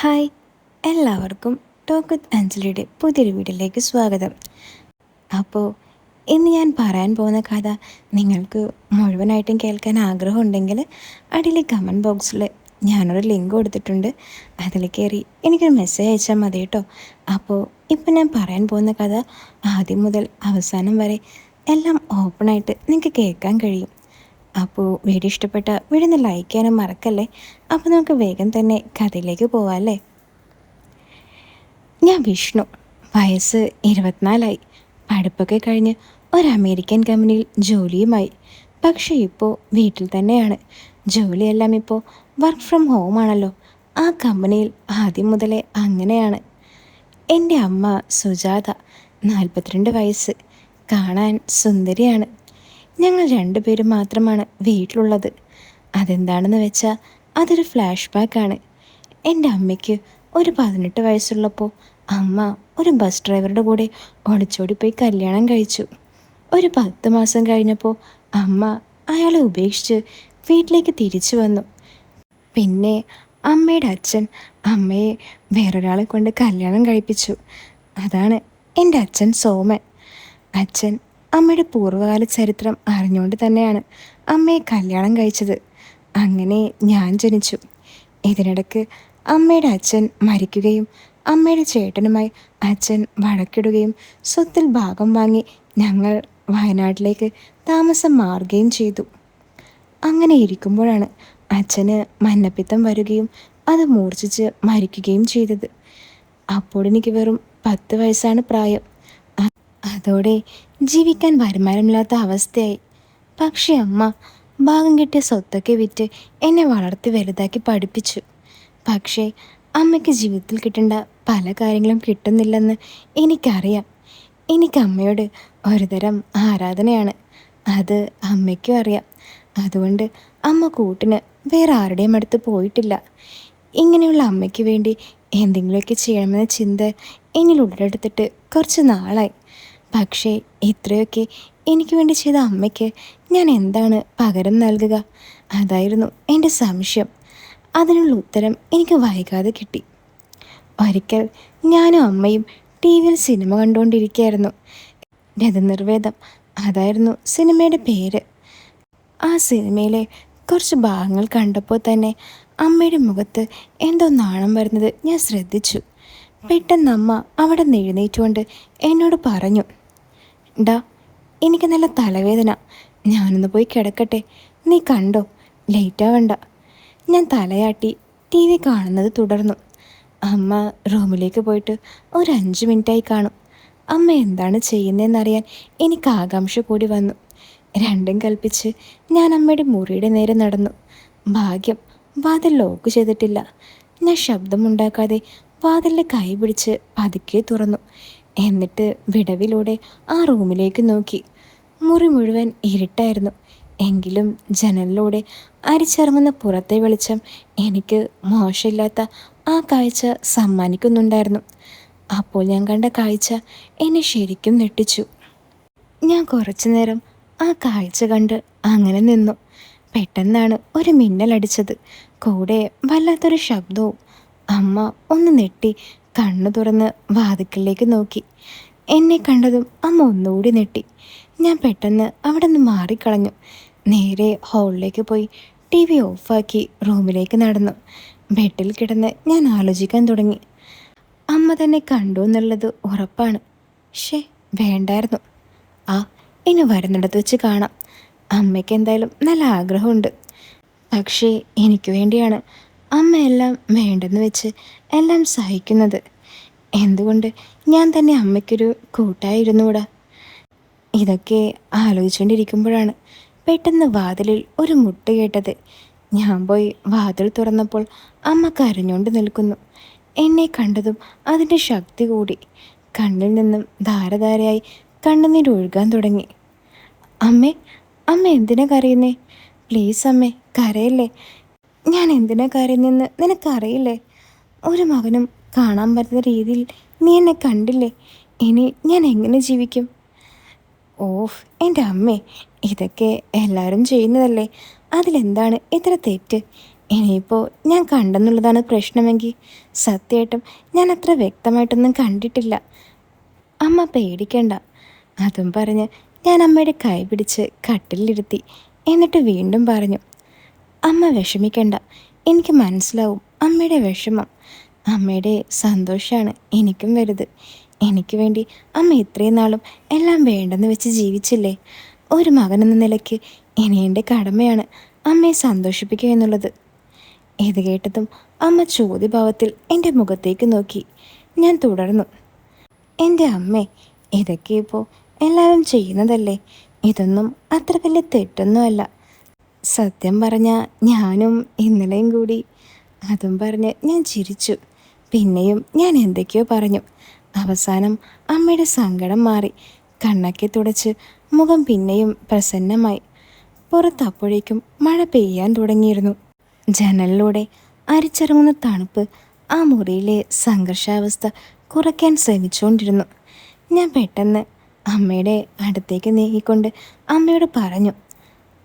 Hi, എല്ലാവർക്കും talk with അഞ്ജലിയുടെ പുതിയൊരു വീഡിയോയിലേക്ക് സ്വാഗതം. അപ്പോൾ ഇന്ന് ഞാൻ പറയാൻ പോകുന്ന കഥ നിങ്ങൾക്ക് മുഴുവനായിട്ടും കേൾക്കാൻ ആഗ്രഹമുണ്ടെങ്കിൽ അടിയിൽ കമൻറ്റ് ബോക്സിൽ ഞാനൊരു ലിങ്ക് കൊടുത്തിട്ടുണ്ട്. അതിൽ കയറി എനിക്കൊരു മെസ്സേജ് അയച്ചാൽ മതി കേട്ടോ. അപ്പോൾ ഇപ്പം ഞാൻ പറയാൻ പോകുന്ന കഥ ആദ്യം മുതൽ അവസാനം വരെ എല്ലാം ഓപ്പണായിട്ട് നിങ്ങൾക്ക് കേൾക്കാൻ കഴിയും. അപ്പോൾ വീഡിയോ ഇഷ്ടപ്പെട്ട വീഡിയോ ഒന്ന് ലൈക്ക് ചെയ്യാനും മറക്കല്ലേ. അപ്പോൾ നമുക്ക് വേഗം തന്നെ കഥയിലേക്ക് പോവാമല്ലേ. ഞാൻ വിഷ്ണു, വയസ്സ് 24. പഠിപ്പൊക്കെ കഴിഞ്ഞ് ഒരു അമേരിക്കൻ കമ്പനിയിൽ ജോലിയുമായി. പക്ഷേ ഇപ്പോൾ വീട്ടിൽ തന്നെയാണ്. ജോലിയെല്ലാം ഇപ്പോൾ വർക്ക് ഫ്രം ഹോം ആണല്ലോ. ആ കമ്പനിയിൽ ആദ്യം മുതലേ അങ്ങനെയാണ്. എൻ്റെ അമ്മ സുജാത, 42 വയസ്സ്, കാണാൻ സുന്ദരിയാണ്. ഞങ്ങൾ രണ്ടുപേരും മാത്രമാണ് വീട്ടിലുള്ളത്. അതെന്താണെന്ന് വെച്ചാൽ അതൊരു ഫ്ലാഷ് ബാക്കാണ്. എൻ്റെ അമ്മയ്ക്ക് ഒരു 18 വയസ്സുള്ളപ്പോൾ അമ്മ ഒരു ബസ് ഡ്രൈവറുടെ കൂടെ ഒളിച്ചോടിപ്പോയി കല്യാണം കഴിച്ചു. ഒരു 10 മാസം കഴിഞ്ഞപ്പോൾ അമ്മ അയാളെ ഉപേക്ഷിച്ച് വീട്ടിലേക്ക് തിരിച്ചു വന്നു. പിന്നെ അമ്മയുടെ അച്ഛൻ അമ്മയെ വേറൊരാളെ കൊണ്ട് കല്യാണം കഴിപ്പിച്ചു. അതാണ് എൻ്റെ അച്ഛൻ സോമൻ. അച്ഛൻ അമ്മയുടെ പൂർവ്വകാല ചരിത്രം അറിഞ്ഞുകൊണ്ട് തന്നെയാണ് അമ്മയെ കല്യാണം കഴിച്ചത്. അങ്ങനെ ഞാൻ ജനിച്ചു. ഇതിനിടയ്ക്ക് അമ്മയുടെ അച്ഛൻ മരിക്കുകയും അമ്മയുടെ ചേട്ടനുമായി അച്ഛൻ വഴക്കിടുകയും സ്വത്തിൽ ഭാഗം വാങ്ങി ഞങ്ങൾ വയനാട്ടിലേക്ക് താമസം മാറുകയും ചെയ്തു. അങ്ങനെ ഇരിക്കുമ്പോഴാണ് അച്ഛന് മഞ്ഞപ്പിത്തം വരികയും അത് മൂർച്ഛിച്ച് മരിക്കുകയും ചെയ്തത്. അപ്പോൾ എനിക്ക് വെറും 10 വയസ്സാണ് പ്രായം. അതോടെ ജീവിക്കാൻ വരുമാനമില്ലാത്ത അവസ്ഥയായി. പക്ഷേ അമ്മ ഭാഗം കിട്ടിയ സ്വത്തൊക്കെ വിറ്റ് എന്നെ വളർത്തി വലുതാക്കി പഠിപ്പിച്ചു. പക്ഷേ അമ്മയ്ക്ക് ജീവിതത്തിൽ കിട്ടേണ്ട പല കാര്യങ്ങളും കിട്ടുന്നില്ലെന്ന് എനിക്കറിയാം. എനിക്ക് അമ്മയോട് ഒരുതരം ആരാധനയാണ്. അത് അമ്മയ്ക്കും അറിയാം. അതുകൊണ്ട് അമ്മ കൂട്ടിന് വേറെ ആരുടെയും അടുത്ത് പോയിട്ടില്ല. ഇങ്ങനെയുള്ള അമ്മയ്ക്ക് വേണ്ടി എന്തെങ്കിലുമൊക്കെ ചെയ്യണമെന്ന ചിന്ത എന്നിൽ ഉടലെടുത്തിട്ട് കുറച്ച് നാളായി. പക്ഷേ ഇത്രയൊക്കെ എനിക്ക് വേണ്ടി ചെയ്ത അമ്മയ്ക്ക് ഞാൻ എന്താണ് പകരം നൽകുക? അതായിരുന്നു എൻ്റെ സംശയം. അതിനുള്ള ഉത്തരം എനിക്ക് വൈകാതെ കിട്ടി. ഒരിക്കൽ ഞാനും അമ്മയും TV-യിൽ സിനിമ കണ്ടുകൊണ്ടിരിക്കുകയായിരുന്നു. രഥനിർവേദം, അതായിരുന്നു സിനിമയുടെ പേര്. ആ സിനിമയിലെ കുറച്ച് ഭാഗങ്ങൾ കണ്ടപ്പോൾ തന്നെ അമ്മയുടെ മുഖത്ത് എന്തോ നാണം വരുന്നത് ഞാൻ ശ്രദ്ധിച്ചു. പെട്ടെന്ന് അമ്മ അവിടെ നിന്ന് എഴുന്നേറ്റുകൊണ്ട് എന്നോട് പറഞ്ഞു, ഡാ, എനിക്ക് നല്ല തലവേദന, ഞാനൊന്ന് പോയി കിടക്കട്ടെ, നീ കണ്ടോ, ലേറ്റാവണ്ട. ഞാൻ തലയാട്ടി TV കാണുന്നത് തുടർന്നു. അമ്മ റൂമിലേക്ക് പോയിട്ട് ഒരു 5 മിനിറ്റായി കാണും. അമ്മ എന്താണ് ചെയ്യുന്നതെന്നറിയാൻ എനിക്ക് ആകാംക്ഷ കൂടി വന്നു. രണ്ടും കൽപ്പിച്ച് ഞാൻ അമ്മയുടെ മുറിയുടെ നേരെ നടന്നു. ഭാഗ്യം, വാതിൽ ലോക്ക് ചെയ്തിട്ടില്ല. ഞാൻ ശബ്ദമുണ്ടാക്കാതെ വാതിലിൻ്റെ കൈ പിടിച്ച് പതുക്കെ തുറന്നു. എന്നിട്ട് വിടവിലൂടെ ആ റൂമിലേക്ക് നോക്കി. മുറി മുഴുവൻ ഇരുട്ടായിരുന്നു. എങ്കിലും ജനലിലൂടെ അരിച്ചിറങ്ങുന്ന പുറത്തെ വെളിച്ചം എനിക്ക് മോശമില്ലാത്ത ആ കാഴ്ച സമ്മാനിക്കുന്നുണ്ടായിരുന്നു. അപ്പോൾ ഞാൻ കണ്ട കാഴ്ച എന്നെ ശരിക്കും ഞെട്ടിച്ചു. ഞാൻ കുറച്ചു നേരം ആ കാഴ്ച കണ്ട് അങ്ങനെ നിന്നു. പെട്ടെന്നാണ് ഒരു മിന്നലടിച്ചത്. കൂടെ വല്ലാത്തൊരു ശബ്ദവും. അമ്മ ഒന്ന് നെട്ടി കണ്ണു തുറന്ന് വാതിക്കലിലേക്ക് നോക്കി. എന്നെ കണ്ടതും അമ്മ ഒന്നുകൂടി നെട്ടി. ഞാൻ പെട്ടെന്ന് അവിടെ നിന്ന് മാറിക്കളഞ്ഞു. നേരെ ഹാളിലേക്ക് പോയി TV ഓഫാക്കി റൂമിലേക്ക് നടന്നു. ബെഡിൽ കിടന്ന് ഞാൻ ആലോചിക്കാൻ തുടങ്ങി. അമ്മ തന്നെ കണ്ടു എന്നുള്ളത് ഉറപ്പാണ്. വേണ്ടായിരുന്നു. ഇനി വരുന്നിടത്ത് വെച്ച് കാണാം. അമ്മയ്ക്ക് എന്തായാലും നല്ല ആഗ്രഹമുണ്ട്. പക്ഷേ എനിക്ക് വേണ്ടിയാണ് അമ്മയെല്ലാം വേണ്ടെന്ന് വെച്ച് എല്ലാം സഹിക്കുന്നത്. എന്തുകൊണ്ട് ഞാൻ തന്നെ അമ്മയ്ക്കൊരു കൂട്ടായിരുന്നുകൂടാ? ഇതൊക്കെ ആലോചിച്ചുകൊണ്ടിരിക്കുമ്പോഴാണ് പെട്ടെന്ന് വാതിലിൽ ഒരു മുട്ട് കേട്ടത്. ഞാൻ പോയി വാതിൽ തുറന്നപ്പോൾ അമ്മ കരഞ്ഞുകൊണ്ട് നിൽക്കുന്നു. എന്നെ കണ്ടതും അതിൻ്റെ ശക്തി കൂടി. കണ്ണിൽ നിന്നും ധാരധാരയായി കണ്ണുനീർ ഒഴുകാൻ തുടങ്ങി. അമ്മേ, അമ്മ എന്തിനാ കരയുന്നേ? പ്ലീസ് അമ്മേ, കരയല്ലേ. ഞാൻ എന്തിനാ കരയുന്നതെന്ന് നിനക്കറിയില്ലേ? ഒരു മകനും കാണാൻ പറ്റുന്ന രീതിയിൽ നീ എന്നെ കണ്ടില്ലേ? ഇനി ഞാൻ എങ്ങനെ ജീവിക്കും? ഓഫ്, എൻ്റെ അമ്മേ, ഇതൊക്കെ എല്ലാവരും ചെയ്യുന്നതല്ലേ. അതിലെന്താണ് ഇത്ര തെറ്റ്? ഇനിയിപ്പോൾ ഞാൻ കണ്ടെന്നുള്ളതാണ് പ്രശ്നമെങ്കിൽ സത്യമായിട്ടും ഞാൻ അത്ര വ്യക്തമായിട്ടൊന്നും കണ്ടിട്ടില്ല. അമ്മ പേടിക്കണ്ട. അതും പറഞ്ഞ് ഞാൻ അമ്മയുടെ കൈ പിടിച്ച് കട്ടിലിരുത്തി. എന്നിട്ട് വീണ്ടും പറഞ്ഞു, അമ്മ വിഷമിക്കണ്ട. എനിക്ക് മനസ്സിലാവും അമ്മയുടെ വിഷമം. അമ്മയുടെ സന്തോഷമാണ് എനിക്കും വലുത്. എനിക്ക് വേണ്ടി അമ്മ ഇത്രയും നാളും എല്ലാം വേണ്ടെന്ന് വെച്ച് ജീവിച്ചില്ലേ. ഒരു മകനെന്ന നിലയ്ക്ക് ഇനി എൻ്റെ കടമയാണ് അമ്മയെ സന്തോഷിപ്പിക്കുക എന്നുള്ളത്. ഇത് കേട്ടതും അമ്മ ചോദ്യഭാവത്തിൽ എൻ്റെ മുഖത്തേക്ക് നോക്കി. ഞാൻ തുടർന്നു, എൻ്റെ അമ്മേ, ഇതൊക്കെ ഇപ്പോൾ എല്ലാവരും ചെയ്യുന്നതല്ലേ. ഇതൊന്നും അത്ര വലിയ തെറ്റൊന്നുമല്ല. സത്യം പറഞ്ഞാൽ ഞാനും ഇന്നലെയും കൂടി. അതും പറഞ്ഞ് ഞാൻ ചിരിച്ചു. പിന്നെയും ഞാൻ എന്തൊക്കെയോ പറഞ്ഞു. അവസാനം അമ്മയുടെ സങ്കടം മാറി. കണ്ണൊക്കെ തുടച്ച് മുഖം പിന്നെയും പ്രസന്നമായി. പുറത്തപ്പോഴേക്കും മഴ പെയ്യാൻ തുടങ്ങിയിരുന്നു. ജനലിലൂടെ അരിച്ചിറങ്ങുന്ന തണുപ്പ് ആ മുറിയിലെ സംഘർഷാവസ്ഥ കുറയ്ക്കാൻ ശ്രമിച്ചുകൊണ്ടിരുന്നു. ഞാൻ പെട്ടെന്ന് അമ്മയുടെ അടുത്തേക്ക് നീങ്ങിക്കൊണ്ട് അമ്മയോട് പറഞ്ഞു,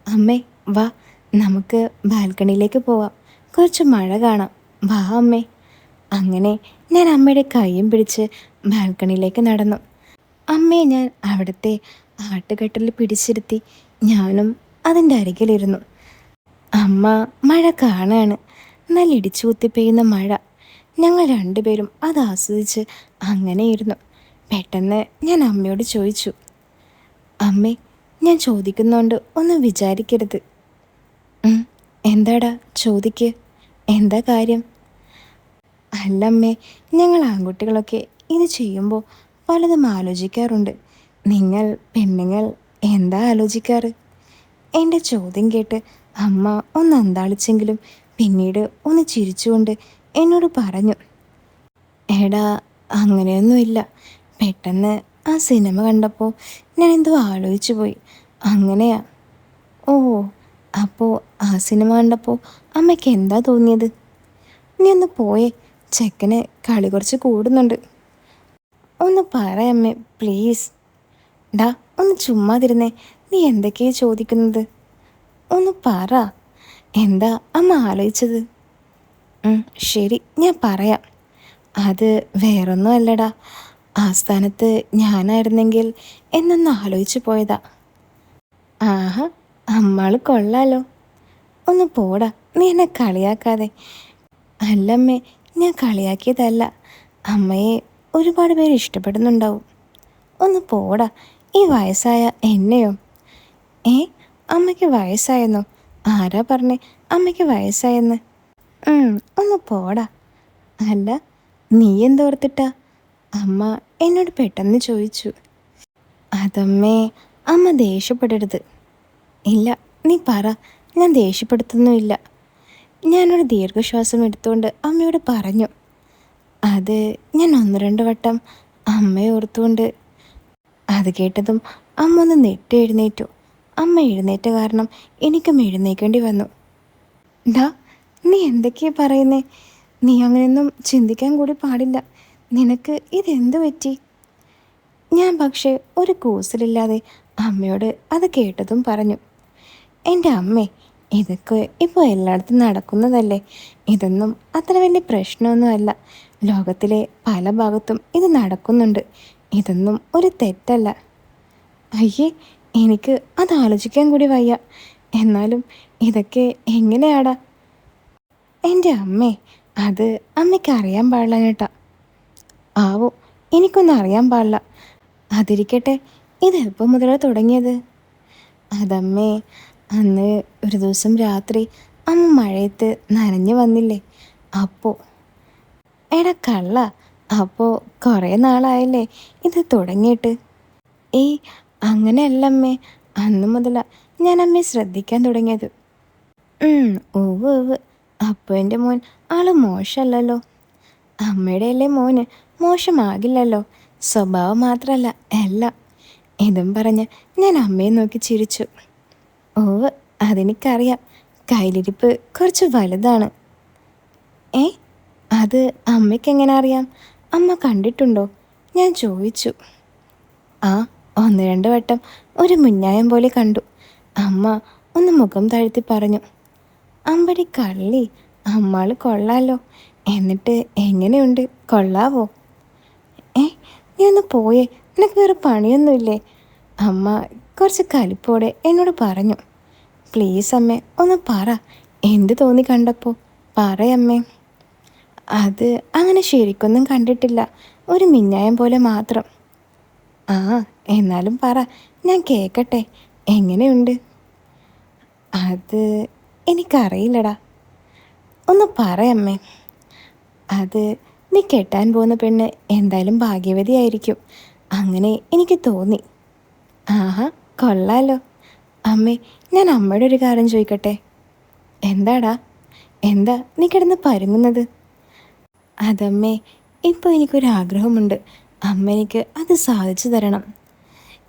അമ്മേ വാ, നമുക്ക് ബാൽക്കണിയിലേക്ക് പോവാം. കുറച്ച് മഴ കാണാം. വാ അമ്മേ. അങ്ങനെ ഞാൻ അമ്മയുടെ കൈയും പിടിച്ച് ബാൽക്കണിയിലേക്ക് നടന്നു. അമ്മയെ ഞാൻ അവിടുത്തെ ആട്ടുകെട്ടിൽ പിടിച്ചിരുത്തി. ഞാനും അതിൻ്റെ അരികിലിരുന്നു. അമ്മ മഴ കാണാണ്. നല്ല ഇടിച്ചു കുത്തി പെയ്യുന്ന മഴ. ഞങ്ങൾ രണ്ടുപേരും അത് ആസ്വദിച്ച് അങ്ങനെ ഇരുന്നു. പെട്ടെന്ന് ഞാൻ അമ്മയോട് ചോദിച്ചു, അമ്മേ, ഞാൻ ചോദിക്കുന്നതുകൊണ്ട് ഒന്നും വിചാരിക്കരുത്. എന്താടാ, ചോദിക്ക്. എന്താ കാര്യം? അല്ലമ്മേ, ഞങ്ങൾ ആൺകുട്ടികളൊക്കെ ഇത് ചെയ്യുമ്പോൾ പലതും ആലോചിക്കാറുണ്ട്. നിങ്ങൾ പെണ്ണുങ്ങൾ എന്താ ആലോചിക്കാറ്? എൻ്റെ ചോദ്യം കേട്ട് അമ്മ ഒന്ന് അന്താളിച്ചെങ്കിലും പിന്നീട് ഒന്ന് ചിരിച്ചുകൊണ്ട് എന്നോട് പറഞ്ഞു, എടാ, അങ്ങനെയൊന്നുമില്ല. പെട്ടെന്ന് ആ സിനിമ കണ്ടപ്പോൾ ഞാൻ എന്തോ ആലോചിച്ചു പോയി. അങ്ങനെയാ. ഓ, അപ്പോൾ ആ സിനിമ കണ്ടപ്പോൾ അമ്മയ്ക്ക് എന്താ തോന്നിയത്? നീ ഒന്ന് പോയേ, ചെക്കന് കളി കുറച്ച് കൂടുന്നുണ്ട്. ഒന്ന് പറയമ്മേ പ്ലീസ്. ഡാ, ഒന്ന് ചുമ്മാതിരുന്നേ. നീ എന്തൊക്കെയാ ചോദിക്കുന്നത്? ഒന്ന് പറ. എന്താ അമ്മ ആലോചിച്ചത്? ശരി, ഞാൻ പറയാം. അത് വേറൊന്നും അല്ലടാ. ആ സ്ഥാനത്ത് ഞാനായിരുന്നെങ്കിൽ എന്നൊന്ന് ആലോചിച്ചു പോയതാ. ആഹാ, അമ്മാള് കൊള്ളാലോ. ഒന്ന് പോടാ, നീ എന്നെ കളിയാക്കാതെ. അല്ലമ്മേ, ഞാൻ കളിയാക്കിയതല്ല. അമ്മയെ ഒരുപാട് പേര് ഇഷ്ടപ്പെടുന്നുണ്ടാവും. ഒന്ന് പോടാ. ഈ വയസ്സായ എന്നെയോ? അമ്മയ്ക്ക് വയസ്സായെന്നോ? ആരാ പറഞ്ഞേ അമ്മയ്ക്ക് വയസ്സായെന്ന്? ഒന്ന് പോടാ. അല്ല, നീ എന്തോർത്തിട്ടാ? അമ്മ എന്നോട് പെട്ടെന്ന് ചോദിച്ചു. അതമ്മേ, അമ്മ ദേഷ്യപ്പെടരുത്. ഇല്ല, നീ പറ. ഞാൻ ദേഷ്യപ്പെടുത്തുന്നുമില്ല. ഞാനൊരു ദീർഘശ്വാസം എടുത്തുകൊണ്ട് അമ്മയോട് പറഞ്ഞു. അത് ഞാൻ 1-2 വട്ടം അമ്മയെ ഓർത്തുകൊണ്ട്. അത് കേട്ടതും അമ്മ ഒന്ന് നെട്ടി എഴുന്നേറ്റു. അമ്മ എഴുന്നേറ്റ കാരണം എനിക്കും എഴുന്നേക്കേണ്ടി വന്നു. ഡാ, നീ എന്തൊക്കെയാ പറയുന്നേ? നീ അങ്ങനെയൊന്നും ചിന്തിക്കാൻ കൂടി പാടില്ല. നിനക്ക് ഇതെന്ത് പറ്റി? ഞാൻ പക്ഷേ ഒരു കൂസലില്ലാതെ അമ്മയോട് അത് കേട്ടതും പറഞ്ഞു, എൻ്റെ അമ്മേ, ഇതൊക്കെ ഇപ്പോൾ എല്ലായിടത്തും നടക്കുന്നതല്ലേ. ഇതൊന്നും അത്ര വലിയ പ്രശ്നമൊന്നുമല്ല. ലോകത്തിലെ പല ഭാഗത്തും ഇത് നടക്കുന്നുണ്ട്. ഇതൊന്നും ഒരു തെറ്റല്ല. അയ്യേ, എനിക്ക് അത് ആലോചിക്കാൻ കൂടി വയ്യ. എന്നാലും ഇതൊക്കെ എങ്ങനെയാടാ? എൻ്റെ അമ്മേ, അത് അമ്മയ്ക്ക് അറിയാൻ പാടില്ല കേട്ടാ. ആവോ, എനിക്കൊന്നും അറിയാൻ പാടില്ല. അതിരിക്കട്ടെ, ഇതെപ്പം മുതലാണ് തുടങ്ങിയത്? അതമ്മേ, അന്ന് ഒരു ദിവസം രാത്രി അമ്മ മഴയത്ത് നനഞ്ഞു വന്നില്ലേ, അപ്പോൾ. എടാ കള്ള, അപ്പോൾ കുറേ നാളായല്ലേ ഇത് തുടങ്ങിയിട്ട്? ഏയ്, അങ്ങനെയല്ലമ്മേ. അന്ന് മുതലാണ് ഞാൻ അമ്മയെ ശ്രദ്ധിക്കാൻ തുടങ്ങിയത്. ഉവ്വ് ഉവ്വ്. അപ്പോൾ എൻ്റെ മോൻ ആള് മോശമല്ലല്ലോ. അമ്മയുടെ അല്ലേ മോന്, മോശമാകില്ലല്ലോ. സ്വഭാവം മാത്രമല്ല, എല്ലാം. ഇതും പറഞ്ഞ് ഞാൻ അമ്മയെ നോക്കി ചിരിച്ചു. ഓവ്, അതെനിക്കറിയാം. കയ്യിലിരിപ്പ് കുറച്ച് വലുതാണ്. അത് അമ്മയ്ക്കെങ്ങനെ അറിയാം? അമ്മ കണ്ടിട്ടുണ്ടോ? ഞാൻ ചോദിച്ചു. ആ, 1-2 വട്ടം ഒരു മുന്നായം പോലെ കണ്ടു. അമ്മ ഒന്ന് മുഖം താഴ്ത്തി പറഞ്ഞു. അമ്പടി കള്ളി, അമ്മാള് കൊള്ളാലോ. എന്നിട്ട് എങ്ങനെയുണ്ട്, കൊള്ളാവോ? ഏ, നീ ഒന്ന് പോയേ, നിനക്ക് വേറെ പണിയൊന്നുമില്ലേ? അമ്മ കുറച്ച് കലിപ്പോടെ എന്നോട് പറഞ്ഞു. പ്ലീസ് അമ്മേ, ഒന്ന് പറ, എന്ത് തോന്നി കണ്ടപ്പോൾ? പറയമ്മേ. അത് അങ്ങനെ ശരിക്കൊന്നും കണ്ടിട്ടില്ല, ഒരു മിന്നായം പോലെ മാത്രം. ആ, എന്നാലും പറ, ഞാൻ കേൾക്കട്ടെ, എങ്ങനെയുണ്ട്? അത് എനിക്കറിയില്ലടാ, ഒന്ന് പറയമ്മേ. അത് നീ കെട്ടാൻ പോകുന്ന പെണ്ണ് എന്തായാലും ഭാഗ്യവതിയായിരിക്കും, അങ്ങനെ എനിക്ക് തോന്നി. ആഹാ, കൊള്ളാലോ. അമ്മേ, ഞാൻ അമ്മയുടെ ഒരു കാര്യം ചോദിക്കട്ടെ? എന്താടാ? എന്താ നീ കിടന്ന് പരുങ്ങുന്നത്? അതമ്മേ, ഇപ്പോൾ എനിക്കൊരാഗ്രഹമുണ്ട്, അമ്മ എനിക്ക് അത് സാധിച്ചു തരണം.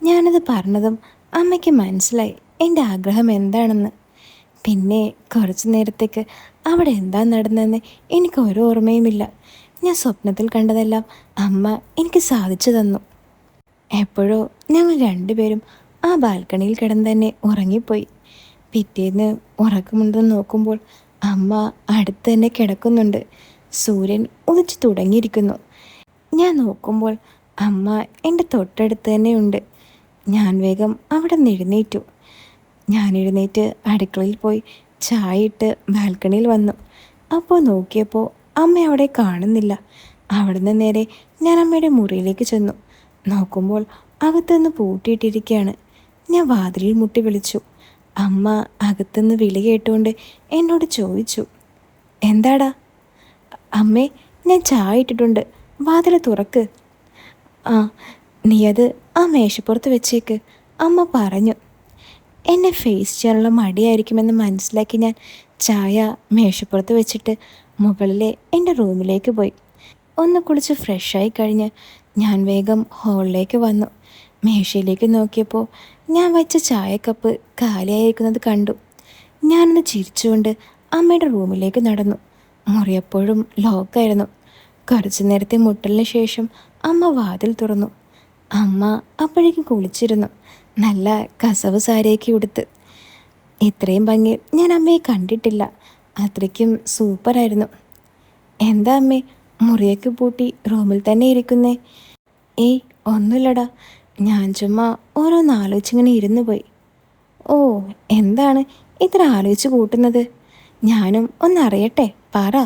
ഞാനത് പറഞ്ഞതും അമ്മയ്ക്ക് മനസ്സിലായി എൻ്റെ ആഗ്രഹം എന്താണെന്ന്. പിന്നെ കുറച്ചു നേരത്തേക്ക് അവിടെ എന്താ നടന്നതെന്ന് എനിക്ക് ഒരു ഓർമ്മയുമില്ല. ഞാൻ സ്വപ്നത്തിൽ കണ്ടതെല്ലാം അമ്മ എനിക്ക് സാധിച്ചു തന്നു. എപ്പോഴോ ഞങ്ങൾ രണ്ടുപേരും ആ ബാൽക്കണിയിൽ കിടന്ന് തന്നെ ഉറങ്ങിപ്പോയി. പിറ്റേന്ന് ഉറക്കമുണ്ടെന്ന് നോക്കുമ്പോൾ അമ്മ അടുത്ത് തന്നെ കിടക്കുന്നുണ്ട്. സൂര്യൻ ഉദിച്ചു തുടങ്ങിയിരിക്കുന്നു. ഞാൻ നോക്കുമ്പോൾ അമ്മ എൻ്റെ തൊട്ടടുത്ത് തന്നെയുണ്ട്. ഞാൻ വേഗം അവിടെ നിന്ന് എഴുന്നേറ്റു. ഞാൻ എഴുന്നേറ്റ് അടുക്കളയിൽ പോയി ചായ ഇട്ട് ബാൽക്കണിയിൽ വന്നു. അപ്പോൾ നോക്കിയപ്പോൾ അമ്മ അവിടെ കാണുന്നില്ല. അവിടുന്ന് നേരെ ഞാൻ അമ്മയുടെ മുറിയിലേക്ക് ചെന്നു. നോക്കുമ്പോൾ അകത്തുനിന്ന് പൂട്ടിയിട്ടിരിക്കുകയാണ്. ഞാൻ വാതിലിൽ മുട്ടി വിളിച്ചു. അമ്മ അകത്തുനിന്ന് വിളി കേട്ടുകൊണ്ട് എന്നോട് ചോദിച്ചു, എന്താടാ? അമ്മേ, ഞാൻ ചായ ഇട്ടിട്ടുണ്ട്, വാതിൽ തുറക്ക്. ആ, നീ അത് ആ മേശപ്പുറത്ത് വെച്ചേക്ക്, അമ്മ പറഞ്ഞു. എന്നെ ഫേസ് ചെയ്യാനുള്ള മടിയായിരിക്കുമെന്ന് മനസ്സിലാക്കി ഞാൻ ചായ മേശപ്പുറത്ത് വെച്ചിട്ട് മുകളിലെ എൻ്റെ റൂമിലേക്ക് പോയി. ഒന്ന് കുളിച്ച് ഫ്രഷായി കഴിഞ്ഞ് ഞാൻ വേഗം ഹാളിലേക്ക് വന്നു. മേശയിലേക്ക് നോക്കിയപ്പോൾ ഞാൻ വെച്ച ചായക്കപ്പ് കാലിയായിരിക്കുന്നത് കണ്ടു. ഞാനൊന്ന് ചിരിച്ചുകൊണ്ട് അമ്മയുടെ റൂമിലേക്ക് നടന്നു. മുറിയപ്പോഴും ലോക്കായിരുന്നു. കുറച്ചു നേരത്തെ മുട്ടലിന് ശേഷം അമ്മ വാതിൽ തുറന്നു. അമ്മ അപ്പോഴേക്കും കുളിച്ചിരുന്നു. നല്ല കസവ് സാരിയൊക്കെ ഉടുത്ത്. ഇത്രയും ഭംഗി ഞാൻ അമ്മയെ കണ്ടിട്ടില്ല, അത്രയ്ക്കും സൂപ്പറായിരുന്നു. എന്താ അമ്മേ, മുറിയൊക്കെ പൂട്ടി റൂമിൽ തന്നെ ഇരിക്കുന്നേ? ഏയ്, ഒന്നുമില്ലടാ, ഞാൻ ചുമ്മാ ഓരോന്ന് ആലോചിച്ചിങ്ങനെ ഇരുന്നു പോയി. ഓ, എന്താണ് ഇത്ര ആലോചിച്ച് കൂട്ടുന്നത്? ഞാനും ഒന്നറിയട്ടെ, പറ.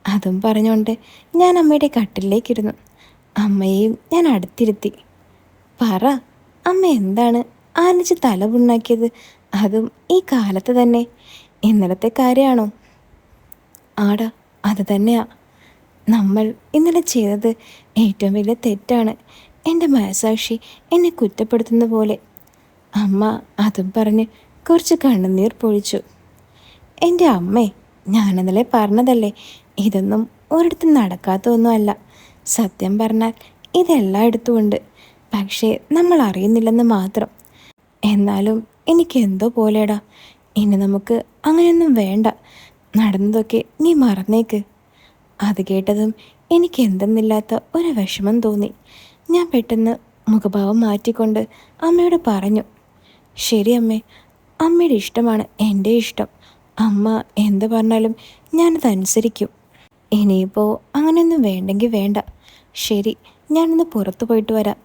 അതും പറഞ്ഞുകൊണ്ട് ഞാൻ അമ്മയുടെ കട്ടിലേക്കിരുന്നു. അമ്മയെയും ഞാൻ അടുത്തിരുത്തി. പറ അമ്മ, എന്താണ് ആലോചിച്ച് തല പുണ്ണാക്കിയത്? അതും ഈ കാലത്ത് തന്നെ. ഇന്നലത്തെ കാര്യമാണോ? ആടാ, അത് തന്നെയാ. നമ്മൾ ഇന്നലെ ചെയ്തത് ഏറ്റവും വലിയ തെറ്റാണ്. എൻ്റെ മനസാക്ഷി എന്നെ കുറ്റപ്പെടുത്തുന്ന പോലെ. അമ്മ അതും പറഞ്ഞ് കുറച്ച് കണ്ണുനീർ പൊഴിച്ചു. എൻ്റെ അമ്മേ, ഞാനിന്നലെ പറഞ്ഞതല്ലേ, ഇതൊന്നും ഒരിടത്തും നടക്കാത്തതൊന്നുമല്ല. സത്യം പറഞ്ഞാൽ ഇതെല്ലായിടത്തും ഉണ്ട്, പക്ഷേ നമ്മൾ അറിയുന്നില്ലെന്ന് മാത്രം. എന്നാലും എനിക്ക് എന്തോ പോലെടാ. ഇനി നമുക്ക് അങ്ങനെയൊന്നും വേണ്ട. നടന്നതൊക്കെ നീ മറന്നേക്ക്. അത് കേട്ടതും എനിക്ക് എന്തെന്നില്ലാത്ത ഒരു വിഷമം തോന്നി. ഞാൻ പെട്ടെന്ന് മുഖഭാവം മാറ്റിക്കൊണ്ട് അമ്മയോട് പറഞ്ഞു, ശരി അമ്മേ, അമ്മയുടെ ഇഷ്ടമാണ് എൻ്റെ ഇഷ്ടം. അമ്മ എന്ത് പറഞ്ഞാലും ഞാനതനുസരിക്കും. ഇനിയിപ്പോൾ അങ്ങനെയൊന്നും വേണ്ടെങ്കിൽ വേണ്ട. ശരി, ഞാനൊന്ന് പുറത്തു പോയിട്ട് വരാം.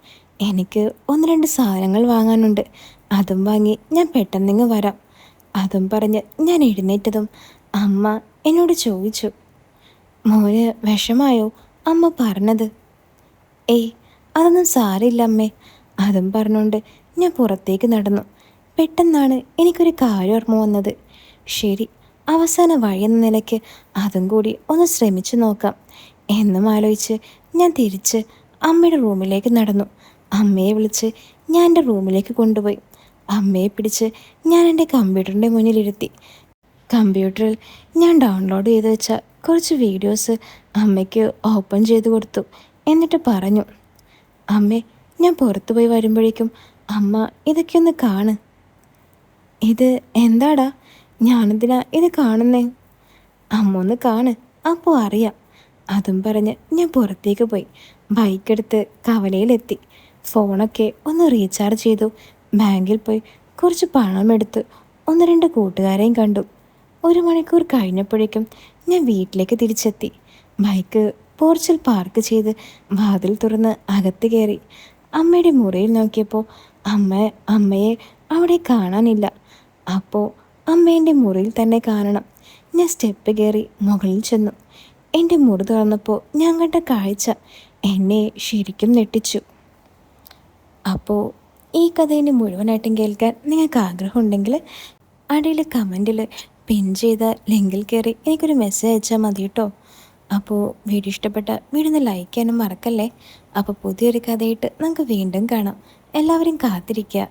എനിക്ക് ഒന്ന് രണ്ട് സാധനങ്ങൾ വാങ്ങാനുണ്ട്, അതും വാങ്ങി ഞാൻ പെട്ടെന്നിങ്ങ് വരാം. അതും പറഞ്ഞ് ഞാൻ എഴുന്നേറ്റതും അമ്മ എന്നോട് ചോദിച്ചു, മോന് വിഷമായോ അമ്മ പറഞ്ഞത്? ഏയ്, അതൊന്നും സാരമില്ല അമ്മേ. അതും പറഞ്ഞുകൊണ്ട് ഞാൻ പുറത്തേക്ക് നടന്നു. പെട്ടെന്നാണ് എനിക്കൊരു കാര്യം ഓർമ്മ വന്നത്. ശരി, അവസാന വഴിയെന്ന നിലയ്ക്ക് അതും കൂടി ഒന്ന് ശ്രമിച്ചു നോക്കാം എന്നും ആലോചിച്ച് ഞാൻ തിരിച്ച് അമ്മയുടെ റൂമിലേക്ക് നടന്നു. അമ്മയെ വിളിച്ച് ഞാൻ എൻ്റെ റൂമിലേക്ക് കൊണ്ടുപോയി. അമ്മയെ പിടിച്ച് ഞാൻ എൻ്റെ കമ്പ്യൂട്ടറിൻ്റെ മുന്നിലിരുത്തി. കമ്പ്യൂട്ടറിൽ ഞാൻ ഡൗൺലോഡ് ചെയ്ത് വെച്ച കുറച്ച് വീഡിയോസ് അമ്മയ്ക്ക് ഓപ്പൺ ചെയ്ത് കൊടുത്തു. എന്നിട്ട് പറഞ്ഞു, അമ്മേ, ഞാൻ പുറത്തു പോയി വരുമ്പോഴേക്കും അമ്മ ഇതൊക്കെ ഒന്ന് കാണ്. ഇത് എന്താടാ? ഞാനെന്തിനാ ഇത് കാണുന്നേ? അമ്മ ഒന്ന് കാണ്, അപ്പോൾ അറിയാം. അതും പറഞ്ഞ് ഞാൻ പുറത്തേക്ക് പോയി. ബൈക്കെടുത്ത് കവലയിലെത്തി. ഫോണൊക്കെ ഒന്ന് റീചാർജ് ചെയ്തു. ബാങ്കിൽ പോയി കുറച്ച് പണം എടുത്ത് ഒന്ന് രണ്ട് കൂട്ടുകാരെയും കണ്ടു. 1 മണിക്കൂർ കഴിഞ്ഞപ്പോഴേക്കും ഞാൻ വീട്ടിലേക്ക് തിരിച്ചെത്തി. ബൈക്ക് പോർച്ചിൽ പാർക്ക് ചെയ്ത് വാതിൽ തുറന്ന് അകത്ത് കയറി. അമ്മയുടെ മുറിയിൽ നോക്കിയപ്പോൾ അമ്മയെ അവിടെ കാണാനില്ല. അപ്പോൾ അമ്മേൻ്റെ മുറിയിൽ തന്നെ കാണണം. ഞാൻ സ്റ്റെപ്പ് കയറി മുകളിൽ ചെന്നു. എൻ്റെ മുറി തുറന്നപ്പോൾ ഞാൻ കണ്ട കാഴ്ച എന്നെ ശരിക്കും ഞെട്ടിച്ചു. അപ്പോൾ ഈ കഥയിൻ്റെ മുഴുവനായിട്ടും കേൾക്കാൻ നിങ്ങൾക്ക് ആഗ്രഹമുണ്ടെങ്കിൽ അടിയിൽ കമൻറ്റിൽ പിൻ ചെയ്ത ലിങ്കിൽ കയറി എനിക്കൊരു മെസ്സേജ് അയച്ചാൽ മതി കേട്ടോ. അപ്പോൾ വീഡിയോ ഇഷ്ടപ്പെട്ട വീഡിയോ ഒന്ന് ലൈക്ക് ചെയ്യാനും മറക്കല്ലേ. അപ്പോൾ പുതിയൊരു കഥയായിട്ട് നമുക്ക് വീണ്ടും കാണാം. എല്ലാവരും കാത്തിരിക്കുക.